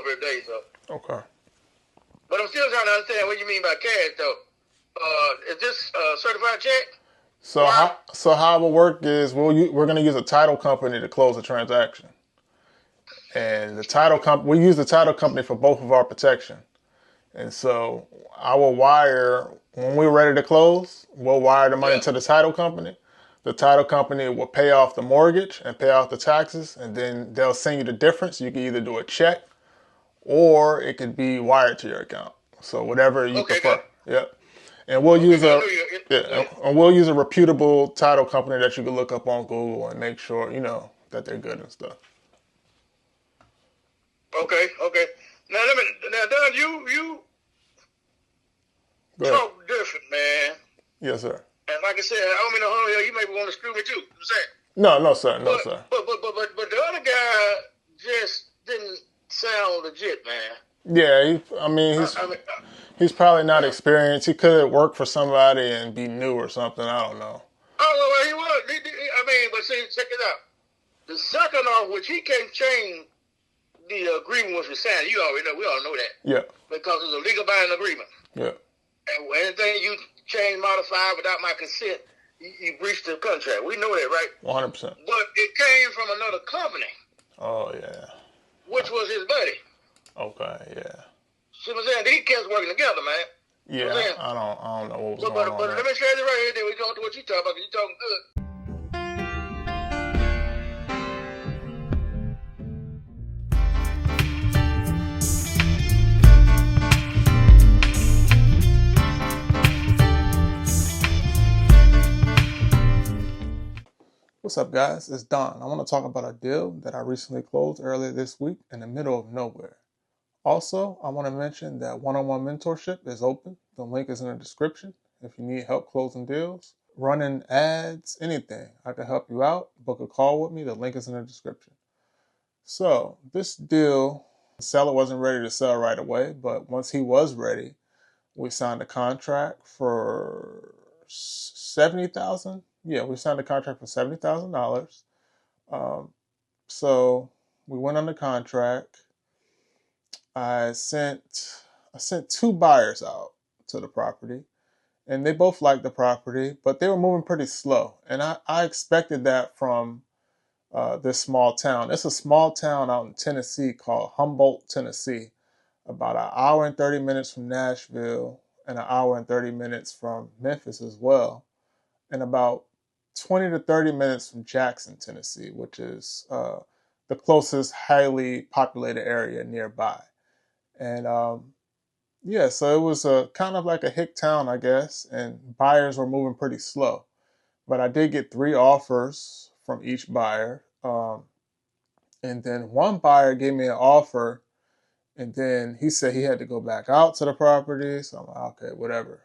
couple of days, so. Okay. But I'm still trying to understand what you mean by cash, though. Is this a certified check? So how it will work is we're going to use a title company to close the transaction, and we use the title company for both of our protection. And so I will wire, when we're ready to close, we'll wire the money to the title company. The title company will pay off the mortgage and pay off the taxes, and then they'll send you the difference. You can either do a check or it could be wired to your account. So whatever you prefer. Good. Yep. And we'll use a reputable title company that you can look up on Google and make sure, that they're good and stuff. Okay. Now Don, you talk different, man. Yes, sir. And like I said, I don't mean to harm you. You may want to screw me too. You saying? No, sir. Sir. But the other guy just didn't sound legit, man. Yeah, he's probably not experienced. He could work for somebody and be new or something. I don't know. Oh, well, he was. But see, check it out. The second off, which he can't change the agreement was signed. You already know. We all know that. Yeah. Because it's a legal binding agreement. Yeah. And anything you change, modify without my consent, you breached the contract. We know that, right? 100%. But it came from another company. Oh, yeah. Which was his buddy. Okay, yeah. See what I'm saying? These kids working together, man. Yeah, I don't know what was going on. But let me say this right here, then we go to what you talking about, because you're talking good. What's up, guys? It's Don. I want to talk about a deal that I recently closed earlier this week in the middle of nowhere. Also, I want to mention that one-on-one mentorship is open. The link is in the description. If you need help closing deals, running ads, anything, I can help you out. Book a call with me. The link is in the description. So this deal, the seller wasn't ready to sell right away, but once he was ready, we signed a contract for $70,000. Yeah, we signed a contract for $70,000. So we went on the contract. I sent 2 buyers out to the property, and they both liked the property, but they were moving pretty slow. And I expected that from this small town. It's a small town out in Tennessee called Humboldt, Tennessee, about an hour and 30 minutes from Nashville and an hour and 30 minutes from Memphis as well, and about 20 to 30 minutes from Jackson, Tennessee, which is the closest highly populated area nearby. And so it was kind of like a hick town, I guess, and buyers were moving pretty slow. But I did get 3 offers from each buyer. And then one buyer gave me an offer, and then he said he had to go back out to the property. So I'm like, okay, whatever.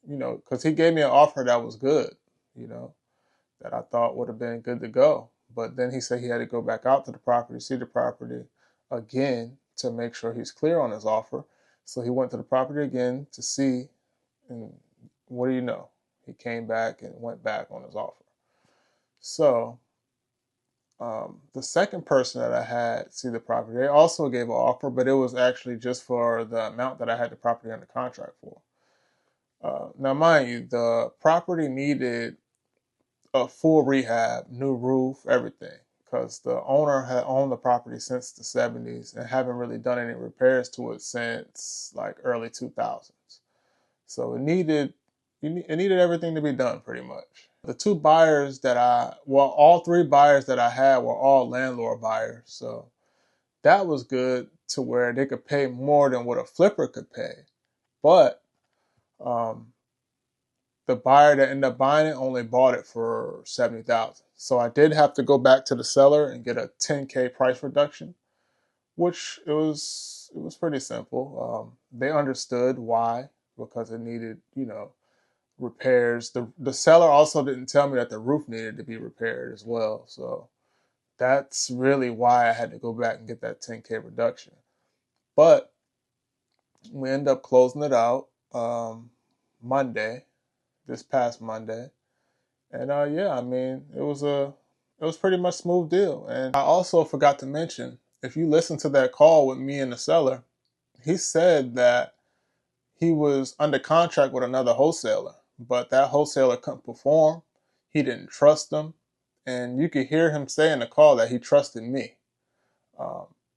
Because he gave me an offer that was good, that I thought would have been good to go. But then he said he had to go back out to the property, see the property again to make sure he's clear on his offer. So he went to the property again to see, and what do you know? He came back and went back on his offer. So the second person that I had see the property, they also gave an offer, but it was actually just for the amount that I had the property under contract for. Now, mind you, the property needed a full rehab, new roof, everything, because the owner had owned the property since the 70s and haven't really done any repairs to it since like early 2000s. So it needed everything to be done pretty much. The 2 buyers all 3 buyers that I had were all landlord buyers. So that was good to where they could pay more than what a flipper could pay. But the buyer that ended up buying it only bought it for $70,000. So I did have to go back to the seller and get a $10K price reduction, which it was pretty simple. They understood why, because it needed, repairs. The seller also didn't tell me that the roof needed to be repaired as well. So that's really why I had to go back and get that $10K reduction. But we ended up closing it out this past Monday. And it was pretty much smooth deal. And I also forgot to mention, if you listen to that call with me and the seller, he said that he was under contract with another wholesaler, but that wholesaler couldn't perform. He didn't trust them. And you could hear him say in the call that he trusted me.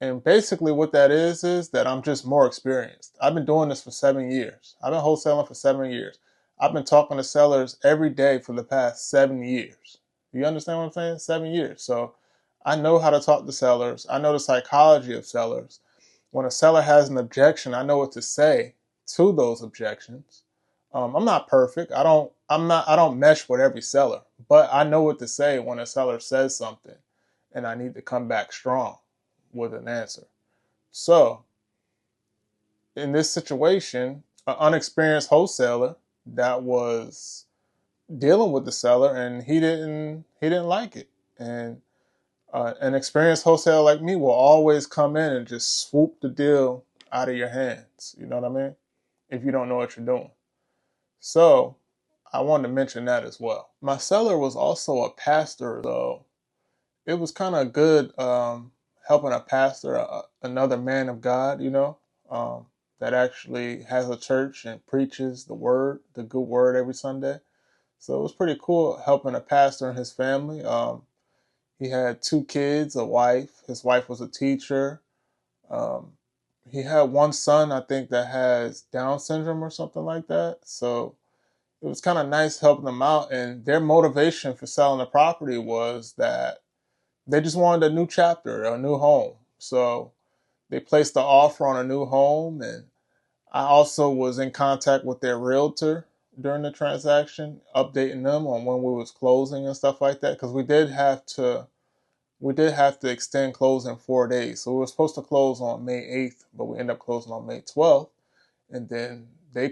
And basically what that is that I'm just more experienced. I've been doing this for 7 years. I've been wholesaling for 7 years. I've been talking to sellers every day for the past 7 years. You understand what I'm saying? 7 years. So I know how to talk to sellers. I know the psychology of sellers. When a seller has an objection, I know what to say to those objections. I'm not perfect. I don't mesh with every seller, but I know what to say when a seller says something and I need to come back strong with an answer. So in this situation, an unexperienced wholesaler that was dealing with the seller, and he didn't like it. And an experienced wholesaler like me will always come in and just swoop the deal out of your hands. You know what I mean? If you don't know what you're doing. So I wanted to mention that as well. My seller was also a pastor, though. It was kind of good helping a pastor, another man of God, that actually has a church and preaches the word, the good word every Sunday. So it was pretty cool helping a pastor and his family. He had 2 kids, a wife. His wife was a teacher. He had one son, I think, that has Down syndrome or something like that. So it was kind of nice helping them out. And their motivation for selling the property was that they just wanted a new chapter, a new home. So they placed the offer on a new home. And I also was in contact with their realtor during the transaction, updating them on when we was closing and stuff like that. Because we did have to extend closing 4 days. So we were supposed to close on May 8th, but we ended up closing on May 12th. And then they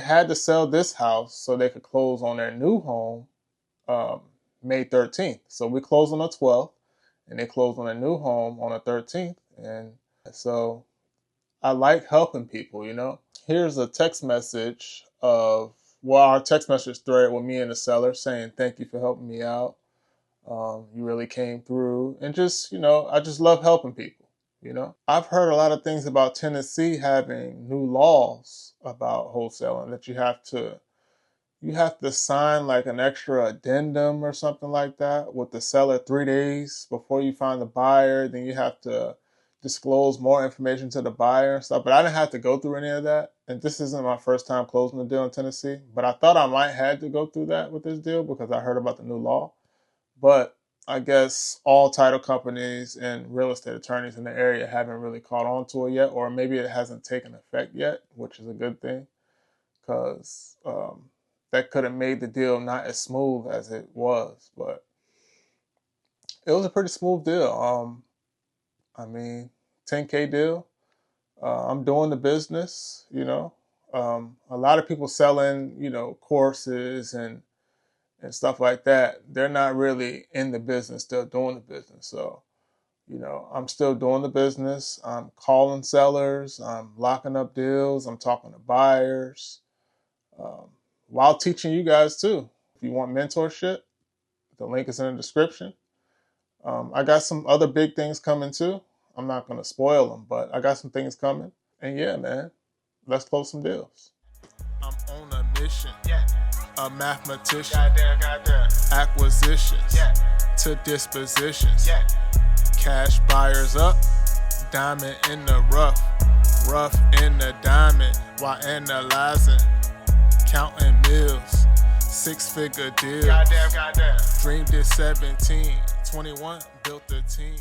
had to sell this house so they could close on their new home May 13th. So we closed on the 12th, and they closed on a new home on the 13th. And so I like helping people, Here's a text message our text message thread with me and the seller saying, thank you for helping me out. You really came through. And just, I just love helping people, I've heard a lot of things about Tennessee having new laws about wholesaling, that you have to sign like an extra addendum or something like that with the seller 3 days before you find the buyer. Then you have to disclose more information to the buyer and stuff. But I didn't have to go through any of that. And this isn't my first time closing a deal in Tennessee. But I thought I might have to go through that with this deal because I heard about the new law. But I guess all title companies and real estate attorneys in the area haven't really caught on to it yet, or maybe it hasn't taken effect yet, which is a good thing, because that could have made the deal not as smooth as it was. But it was a pretty smooth deal. 10K deal. I'm doing the business, a lot of people selling, courses and stuff like that. They're not really in the business, still doing the business. So, I'm still doing the business. I'm calling sellers. I'm locking up deals. I'm talking to buyers while teaching you guys too. If you want mentorship, the link is in the description. I got some other big things coming too. I'm not going to spoil them, but I got some things coming. And yeah, man, let's close some deals. I'm on a mission. Yeah. A mathematician. Goddamn. Acquisitions. Yeah. To dispositions. Yeah. Cash buyers up. Diamond in the rough. Rough in the diamond. While analyzing. Counting mills. 6-figure deals. Goddamn. Dreamed at 17. 21. Built a team.